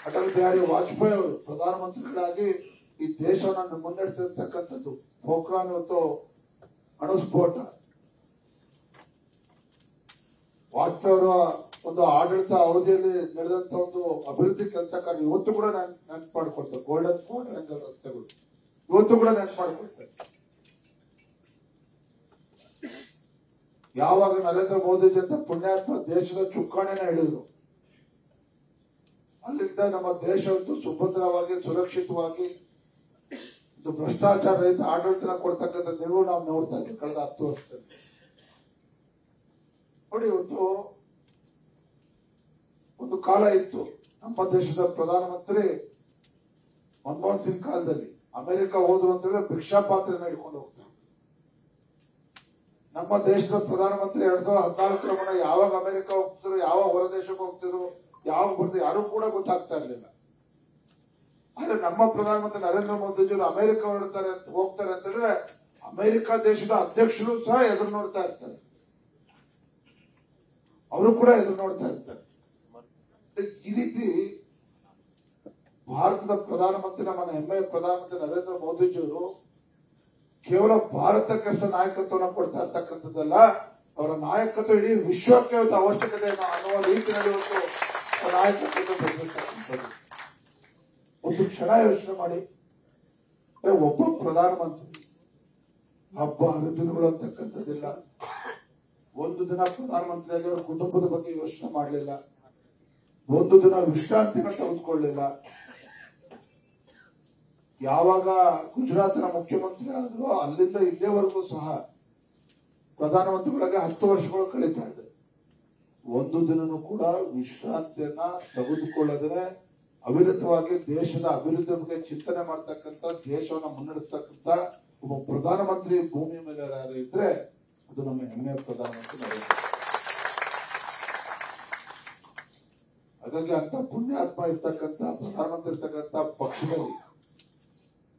ಅಟಲ್ ಬಿಹಾರಿ ವಾಜಪೇಯಿ ಅವರು ಪ್ರಧಾನಮಂತ್ರಿಗಳಾಗಿ ಈ ದೇಶವನ್ನು ಮುನ್ನಡೆಸಿರ್ತಕ್ಕಂಥದ್ದು. ಪೋಖ್ರಾನ್ ಮತ್ತು ಅಣುಸ್ಫೋಟ, ವಾಜಪೇಯಿ ಅವರ ಒಂದು ಆಡಳಿತ ಅವಧಿಯಲ್ಲಿ ನಡೆದಂತ ಒಂದು ಅಭಿವೃದ್ಧಿ ಕೆಲಸ ಕಾರ್ಯ ಇವತ್ತು ಕೂಡ ನೆನಪು ಮಾಡಿಕೊಡ್ತಾರೆ. ಗೋಲ್ಡನ್ ಕ್ವಾಡ್ರಂಗಲ್ ರಸ್ತೆಗಳು ಇವತ್ತು ಕೂಡ ನೆನಪು ಮಾಡಿಕೊಡ್ತಾರೆ. ಯಾವಾಗ ನರೇಂದ್ರ ಮೋದಿಜಿ ಅಂತ ಪುಣ್ಯಾತ್ಮ ದೇಶದ ಚುಕ್ಕಾಣಿನ ಹಿಡಿದ್ರು, ಅಲ್ಲಿಂದ ನಮ್ಮ ದೇಶ ಸುಭದ್ರವಾಗಿ ಸುರಕ್ಷಿತವಾಗಿ ಇದು ಭ್ರಷ್ಟಾಚಾರ ರಹಿತ ಆಡಳಿತ ಕೊಡ್ತಕ್ಕಂಥ ನೀವು ನಾವು ನೋಡ್ತಾ ಇದ್ದೀವಿ ಕಳೆದ 10 ವರ್ಷದಲ್ಲಿ. ನೋಡಿ, ಇವತ್ತು ಒಂದು ಕಾಲ ಇತ್ತು, ನಮ್ಮ ದೇಶದ ಪ್ರಧಾನಮಂತ್ರಿ ಮನಮೋಹನ್ ಸಿಂಗ್ ಕಾಲದಲ್ಲಿ ಅಮೆರಿಕ ಹೋದ್ರು ಅಂತ ಹೇಳಿದ್ರೆ ಭಿಕ್ಷಾ ಪಾತ್ರೆನ ಹಿಡ್ಕೊಂಡು ಹೋಗ್ತಾರೆ. ನಮ್ಮ ದೇಶದ ಪ್ರಧಾನಮಂತ್ರಿ 2014 ಮುನ್ನ ಯಾವಾಗ ಅಮೆರಿಕ ಹೋಗ್ತಿದ್ರು, ಯಾವಾಗ ಹೊರ ದೇಶಕ್ಕೆ ಹೋಗ್ತಿದ್ರು, ಯಾವಾಗ ಬರ್ತಿದ್ರು ಯಾರು ಕೂಡ ಗೊತ್ತಾಗ್ತಾ ಇರ್ಲಿಲ್ಲ. ಆದ್ರೆ ನಮ್ಮ ಪ್ರಧಾನಮಂತ್ರಿ ನರೇಂದ್ರ ಮೋದಿಜಿ ಅಮೆರಿಕ ಹೋಗ್ತಾರೆ ಅಂತ ಹೇಳಿದ್ರೆ ಅಮೆರಿಕ ದೇಶದ ಅಧ್ಯಕ್ಷರು ಸಹ ಎದುರು ನೋಡ್ತಾ ಇರ್ತಾರೆ, ಅವರು ಕೂಡ ಎದುರು ನೋಡ್ತಾ ಇರ್ತಾರೆ. ಈ ರೀತಿ ಭಾರತದ ಪ್ರಧಾನಮಂತ್ರಿ, ನಮ್ಮ ಹೆಮ್ಮೆಯ ಪ್ರಧಾನಮಂತ್ರಿ ನರೇಂದ್ರ ಮೋದಿಜಿಯವರು ಕೇವಲ ಭಾರತಕ್ಕಷ್ಟು ನಾಯಕತ್ವವನ್ನು ಕೊಡ್ತಾ ಇರ್ತಕ್ಕಂಥದ್ದಲ್ಲ, ಅವರ ನಾಯಕತ್ವ ಇಡೀ ವಿಶ್ವಕ್ಕೆ ಅವಶ್ಯಕತೆ ಅನ್ನುವ ರೀತಿಯಲ್ಲಿ ನಾಯಕತ್ವ ಬೆಳೆದಿರ್ತಕ್ಕಂಥದ್ದು. ಒಂದು ಕ್ಷಣ ಯೋಚನೆ ಮಾಡಿ, ಒಬ್ಬ ಪ್ರಧಾನಮಂತ್ರಿ ಹಬ್ಬ ಹರಿದಿನಗಳು ಅಂತಕ್ಕಂಥದ್ದಿಲ್ಲ, ಒಂದು ದಿನ ಪ್ರಧಾನಮಂತ್ರಿಯಾಗಿ ಅವರ ಕುಟುಂಬದ ಬಗ್ಗೆ ಯೋಚನೆ ಮಾಡಲಿಲ್ಲ, ಒಂದು ದಿನ ವಿಶ್ರಾಂತಿನ ತೆಗೆದುಕೊಳ್ಳಲಿಲ್ಲ. ಯಾವಾಗ ಗುಜರಾತಿನ ಮುಖ್ಯಮಂತ್ರಿ ಆದ್ರೂ ಅಲ್ಲಿಂದ ಇಲ್ಲಿಯವರೆಗೂ ಸಹ ಪ್ರಧಾನಮಂತ್ರಿಗಳಿಗೆ 10 ವರ್ಷಗಳು ಕಳೀತಾ ಇದೆ. ಒಂದು ದಿನನೂ ಕೂಡ ವಿಶ್ರಾಂತಿಯನ್ನ ತೆಗೆದುಕೊಳ್ಳದೇ ಅವಿರತವಾಗಿ ದೇಶದ ಅಭಿವೃದ್ಧಿ ಬಗ್ಗೆ ಚಿಂತನೆ ಮಾಡ್ತಕ್ಕಂಥ, ದೇಶವನ್ನ ಮುನ್ನಡೆಸ್ತಕ್ಕಂಥ ಒಬ್ಬ ಪ್ರಧಾನಮಂತ್ರಿ ಭೂಮಿ ಮೇಲೆ ಯಾರು ಇದ್ರೆ ಅದು ನಮ್ಮ ಹೆಮ್ಮೆಯ ಪ್ರಧಾನಮಂತ್ರಿ ನರೇಂದ್ರ. ಹಾಗಾಗಿ ಅಂತ ಪುಣ್ಯಾತ್ಮ ಇರ್ತಕ್ಕಂಥ ಪ್ರಧಾನಮಂತ್ರಿ ಇರ್ತಕ್ಕಂಥ ಪಕ್ಷದಲ್ಲಿ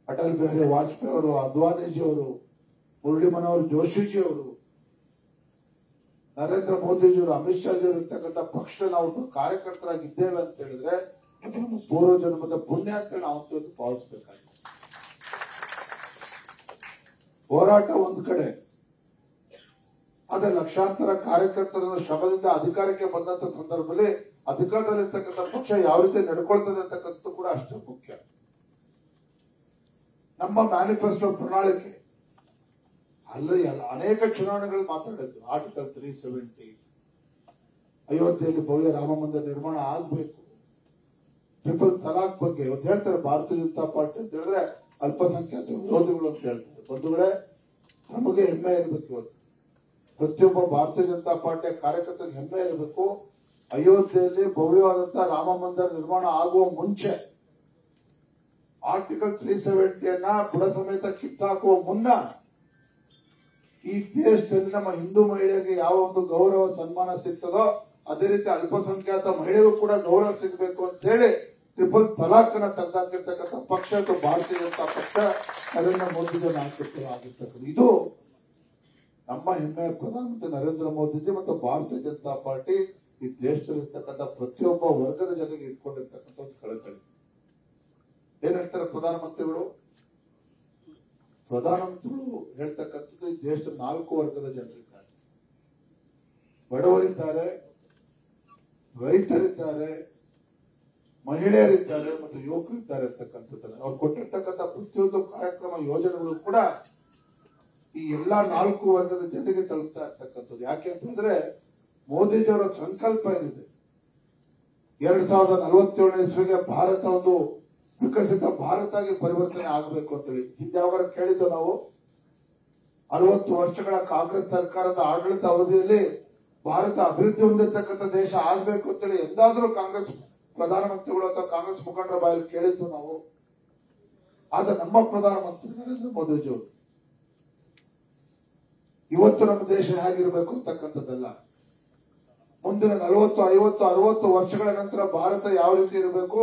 ಅಟಲ್ ಬಿಹಾರಿ ವಾಜಪೇಯಿ ಅವರು, ಅದ್ವಾನಿಜಿ ಅವರು, ಮುರಳಿ ಮನೋಹರ್ ಜೋಶಿಜಿ ಅವರು, ನರೇಂದ್ರ ಮೋದಿಜಿ ಅವರು, ಅಮಿತ್ ಶಾಜಿ ಅವರು ಇರ್ತಕ್ಕಂಥ ಪಕ್ಷದ ನಾವು ಕಾರ್ಯಕರ್ತರಾಗಿದ್ದೇವೆ ಅಂತ ಹೇಳಿದ್ರೆ ಅದು ನಮ್ಮ ಪೂರ್ವ ಜನ್ಮದ ಪುಣ್ಯ ಅಂತ ನಾವು ಭಾವಿಸಬೇಕಾಗಿದೆ. ಹೋರಾಟ ಒಂದು ಕಡೆ, ಆದ್ರೆ ಲಕ್ಷಾಂತರ ಕಾರ್ಯಕರ್ತರ ಶ್ರಮದಿಂದ ಅಧಿಕಾರಕ್ಕೆ ಬಂದಂತ ಸಂದರ್ಭದಲ್ಲಿ ಅಧಿಕಾರದಲ್ಲಿರ್ತಕ್ಕಂಥ ಪಕ್ಷ ಯಾವ ರೀತಿ ನಡ್ಕೊಳ್ತದೆ ಅಂತಕ್ಕಂಥದ್ದು ಕೂಡ ಅಷ್ಟೇ ಮುಖ್ಯ. ನಮ್ಮ ಮ್ಯಾನಿಫೆಸ್ಟೋ ಪ್ರಣಾಳಿಕೆ ಅಲ್ಲಿ ಅನೇಕ ಚುನಾವಣೆಗಳು ಮಾತಾಡಿದ್ರು. ಆರ್ಟಿಕಲ್ 370, ಅಯೋಧ್ಯೆಯಲ್ಲಿ ಭವ್ಯ ರಾಮ ಮಂದಿರ ನಿರ್ಮಾಣ ಆಗ್ಬೇಕು, ಟ್ರಿಪಲ್ ತಲಾಕ್ ಬಗ್ಗೆ ಇವತ್ತು ಹೇಳ್ತಾರೆ ಭಾರತೀಯ ಜನತಾ ಪಾರ್ಟಿ ಅಂತ ಹೇಳಿದ್ರೆ ಅಲ್ಪಸಂಖ್ಯಾತ ವಿರೋಧಿಗಳು ಅಂತ ಹೇಳ್ತಾರೆ. ಬಂಧುಗಳೇ, ನಮಗೆ ಹೆಮ್ಮೆ ಇರಬೇಕು, ಇವತ್ತು ಪ್ರತಿಯೊಬ್ಬ ಭಾರತೀಯ ಜನತಾ ಪಾರ್ಟಿಯ ಕಾರ್ಯಕರ್ತರಿಗೆ ಹೆಮ್ಮೆ ಇರಬೇಕು. ಅಯೋಧ್ಯೆಯಲ್ಲಿ ಭವ್ಯವಾದಂತಹ ರಾಮ ಮಂದಿರ ನಿರ್ಮಾಣ ಆಗುವ ಮುಂಚೆ ಆರ್ಟಿಕಲ್ 370 ಬುಡ ಸಮೇತ ಕಿತ್ತಾಕುವ ಮುನ್ನ ಈ ದೇಶದಲ್ಲಿ ನಮ್ಮ ಹಿಂದೂ ಮಹಿಳೆಯರಿಗೆ ಯಾವ ಒಂದು ಗೌರವ ಸನ್ಮಾನ ಸಿಗ್ತದೋ ಅದೇ ರೀತಿ ಅಲ್ಪಸಂಖ್ಯಾತ ಮಹಿಳೆಗೂ ಕೂಡ ಗೌರವ ಸಿಗಬೇಕು ಅಂತ ಹೇಳಿ ಟ್ರಿಪಲ್ ತಲಾಕ್ ಅನ್ನ ತೆಗೆದಾಕಿರ್ತಕ್ಕಂಥ ಪಕ್ಷ ಭಾರತೀಯ ಜನತಾ ಪಕ್ಷ, ನರೇಂದ್ರ ಮೋದಿಜಿ ನಾಯಕತ್ವ ಆಗಿರ್ತಕ್ಕಂಥ ಇದು ನಮ್ಮ ಹೆಮ್ಮೆಯ ಪ್ರಧಾನಮಂತ್ರಿ ನರೇಂದ್ರ ಮೋದಿಜಿ ಮತ್ತು ಭಾರತೀಯ ಜನತಾ ಪಾರ್ಟಿ ಈ ದೇಶದಲ್ಲಿರ್ತಕ್ಕಂಥ ಪ್ರತಿಯೊಬ್ಬ ವರ್ಗದ ಜನರಿಗೆ ಇಟ್ಕೊಂಡಿರ್ತಕ್ಕಂಥ ಒಂದು ಕಳಕಳಿ. ಏನ್ ಹೇಳ್ತಾರೆ ಪ್ರಧಾನಮಂತ್ರಿಗಳು ಹೇಳ್ತಕ್ಕಂಥದ್ದು ಈ ದೇಶದ 4 ವರ್ಗದ ಜನರಿದ್ದಾರೆ. ಬಡವರಿದ್ದಾರೆ, ರೈತರಿದ್ದಾರೆ, ಮಹಿಳೆಯರಿದ್ದಾರೆ ಮತ್ತು ಯುವಕರಿದ್ದಾರೆ ಅಂತಕ್ಕಂಥದ್ದನ್ನ ಅವ್ರು ಕೊಟ್ಟಿರ್ತಕ್ಕಂಥ ಪ್ರತಿಯೊಂದು ಕಾರ್ಯಕ್ರಮ ಯೋಜನೆಗಳು ಕೂಡ ಈ ಎಲ್ಲಾ 4 ವರ್ಗದ ಜನರಿಗೆ ತಲುಪ್ತಾ ಇರ್ತಕ್ಕಂಥದ್ದು. ಯಾಕೆ ಅಂತಂದ್ರೆ ಮೋದಿಜಿಯವರ ಸಂಕಲ್ಪ ಏನಿದೆ, 2047 ಇಸ್ವಿಗೆ ಭಾರತ ಒಂದು ವಿಕಸಿತ ಭಾರತ ಆಗಿ ಪರಿವರ್ತನೆ ಆಗಬೇಕು ಅಂತೇಳಿ. ಹಿಂದೆ ಯಾವಾಗ ಕೇಳಿದ್ದು ನಾವು 60 ವರ್ಷಗಳ ಕಾಂಗ್ರೆಸ್ ಸರ್ಕಾರದ ಆಡಳಿತ ಅವಧಿಯಲ್ಲಿ ಭಾರತ ಅಭಿವೃದ್ಧಿ ಹೊಂದಿರತಕ್ಕಂಥ ದೇಶ ಆಗ್ಬೇಕು ಅಂತೇಳಿ ಎಂದಾದ್ರೂ ಕಾಂಗ್ರೆಸ್ ಪ್ರಧಾನಮಂತ್ರಿಗಳು ಅಥವಾ ಕಾಂಗ್ರೆಸ್ ಮುಖಂಡರ ಬಾಯಲ್ಲಿ ಕೇಳಿದ್ದು ನಾವು. ಆದ್ರೆ ನಮ್ಮ ಪ್ರಧಾನಮಂತ್ರಿ ನರೇಂದ್ರ ಮೋದಿಜಿ ಅವರು ಇವತ್ತು ನಮ್ಮ ದೇಶ ಹೇಗಿರ್ಬೇಕು ಅಂತಕ್ಕಂಥದ್ದಲ್ಲ, ಮುಂದಿನ 40, 50, 60 ವರ್ಷಗಳ ನಂತರ ಭಾರತ ಯಾವ ರೀತಿ ಇರಬೇಕು,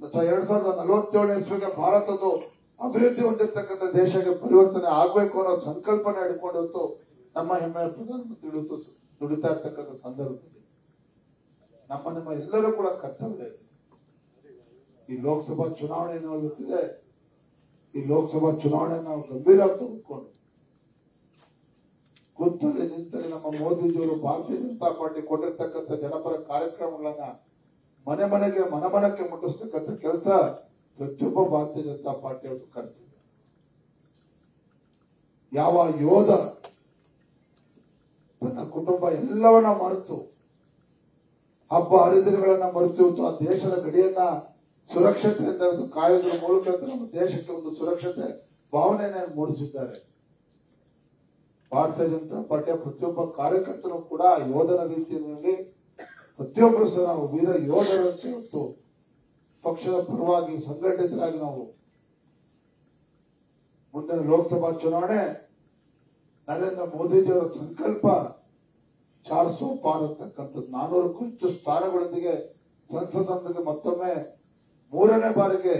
2047 ಇಸ್ವಿಗೆ ಭಾರತದ ಅಭಿವೃದ್ಧಿ ಹೊಂದಿರತಕ್ಕಂಥ ದೇಶಕ್ಕೆ ಪರಿವರ್ತನೆ ಆಗ್ಬೇಕು ಅನ್ನೋ ಸಂಕಲ್ಪನೆ ಹಿಡ್ಕೊಂಡು ಇವತ್ತು ನಮ್ಮ ಹೆಮ್ಮೆಯ ಪ್ರಧಾನಮಂತ್ರಿಗಳು ದುಡಿತಾ ಇರ್ತಕ್ಕಂಥ ಸಂದರ್ಭದಲ್ಲಿ ನಮ್ಮ ಎಲ್ಲರೂ ಕೂಡ ಕರ್ತವ್ಯ ಇದೆ. ಈ ಲೋಕಸಭಾ ಚುನಾವಣೆ ನಾವು ಗೊತ್ತಿದೆ. ಈ ಲೋಕಸಭಾ ಚುನಾವಣೆ ನಾವು ಗಂಭೀರವಾಗಿ ತೆಗೆದುಕೊಂಡು ಕೂತಲ್ಲಿ ನಿಂತಲ್ಲಿ ನಮ್ಮ ಮೋದಿಜಿಯವರು ಭಾರತೀಯ ಜನತಾ ಪಾರ್ಟಿ ಕೊಟ್ಟಿರ್ತಕ್ಕಂಥ ಜನಪರ ಕಾರ್ಯಕ್ರಮಗಳನ್ನ ಮನೆ ಮನಕ್ಕೆ ಮುಟ್ಟಿಸ್ತಕ್ಕಂಥ ಕೆಲಸ ಪ್ರತಿಯೊಬ್ಬ ಭಾರತೀಯ ಜನತಾ ಪಾರ್ಟಿ ಅವರು ಕರ್ತವ್ಯ. ಯಾವ ಯೋಧ ತನ್ನ ಕುಟುಂಬ ಎಲ್ಲವನ್ನ ಮರೆತು ಹಬ್ಬ ಹರಿದಿನಗಳನ್ನ ಮರೆತು ಆ ದೇಶದ ಗಡಿಯನ್ನ ಸುರಕ್ಷತೆಯಿಂದ ಕಾಯೋದ್ರ ಮೂಲಕ ನಮ್ಮ ದೇಶಕ್ಕೆ ಒಂದು ಸುರಕ್ಷತೆ ಭಾವನೆಯನ್ನು ಮೂಡಿಸಿದ್ದಾರೆ. ಭಾರತೀಯ ಜನತಾ ಪಾರ್ಟಿಯ ಪ್ರತಿಯೊಬ್ಬ ಕಾರ್ಯಕರ್ತರು ಕೂಡ ಯೋಧನ ರೀತಿಯಲ್ಲಿ ಪ್ರತಿಯೊಬ್ಬರು ಸಹ ನಾವು ವೀರ ಯೋಧರಂತೆ ಇವತ್ತು ಪಕ್ಷದ ಪರವಾಗಿ ಸಂಘಟಿತರಾಗಿ ನಾವು ಮುಂದಿನ ಲೋಕಸಭಾ ಚುನಾವಣೆ ನರೇಂದ್ರ ಮೋದಿಜಿಯವರ ಸಂಕಲ್ಪ 400 ಪಾರ್ ಅಂತಕ್ಕಂಥದ್ದು 400ಕ್ಕೂ ಹೆಚ್ಚು ಸ್ಥಾನಗಳೊಂದಿಗೆ ಸಂಸದೊಂದಿಗೆ ಮತ್ತೊಮ್ಮೆ 3ನೇ ಬಾರಿಗೆ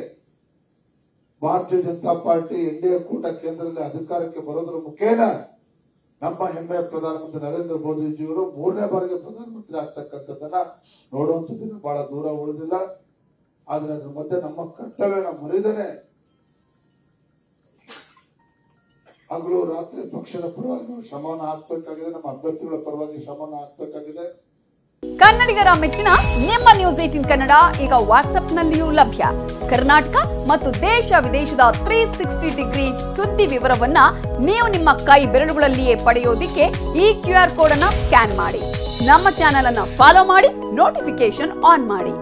ಭಾರತೀಯ ಜನತಾ ಪಾರ್ಟಿ ಎನ್ಡಿಎ ಕೂಟ ಕೇಂದ್ರದಲ್ಲಿ ಅಧಿಕಾರಕ್ಕೆ ಬರೋದ್ರ ಮುಖೇನ ನಮ್ಮ ಹೆಮ್ಮೆಯ ಪ್ರಧಾನಮಂತ್ರಿ ನರೇಂದ್ರ ಮೋದಿಜಿಯವರು 3ನೇ ಬಾರಿಗೆ ಪ್ರಧಾನಮಂತ್ರಿ ಆಗ್ತಕ್ಕಂಥದ್ದನ್ನ ನೋಡುವಂತ ದಿನ ಬಹಳ ದೂರ ಉಳಿದಿಲ್ಲ. ಆದ್ರೆ ಅದ್ರ ಮಧ್ಯೆ ನಮ್ಮ ಕರ್ತವ್ಯನ ಮರಿದೇನೆ ಹಗಲು ರಾತ್ರಿ ಪಕ್ಷದ ಪರವಾಗಿ ನಾವು ಶ್ರಮವನ್ನು ಹಾಕಬೇಕಾಗಿದೆ. ನಮ್ಮ ಅಭ್ಯರ್ಥಿಗಳ ಪರವಾಗಿ ಶ್ರಮವನ್ನು ಹಾಕಬೇಕಾಗಿದೆ. ಕನ್ನಡಿಗರ ಮೆಚ್ಚಿನ ನಿಮ್ಮ ನ್ಯೂಸ್ 18 ಕನ್ನಡ ಈಗ ವಾಟ್ಸ್ಆಪ್ನಲ್ಲಿಯೂ ಲಭ್ಯ. ಕರ್ನಾಟಕ ಮತ್ತು ದೇಶ ವಿದೇಶದ 360 ಡಿಗ್ರಿ ಸುದ್ದಿ ವಿವರವನ್ನ ನೀವು ನಿಮ್ಮ ಕೈ ಬೆರಳುಗಳಲ್ಲಿಯೇ ಪಡೆಯೋದಿಕ್ಕೆ ಈ QR ಕೋಡ್ ಅನ್ನು ಸ್ಕ್ಯಾನ್ ಮಾಡಿ. ನಮ್ಮ ಚಾನೆಲ್ ಅನ್ನು ಫಾಲೋ ಮಾಡಿ, ನೋಟಿಫಿಕೇಶನ್ ಆನ್ ಮಾಡಿ.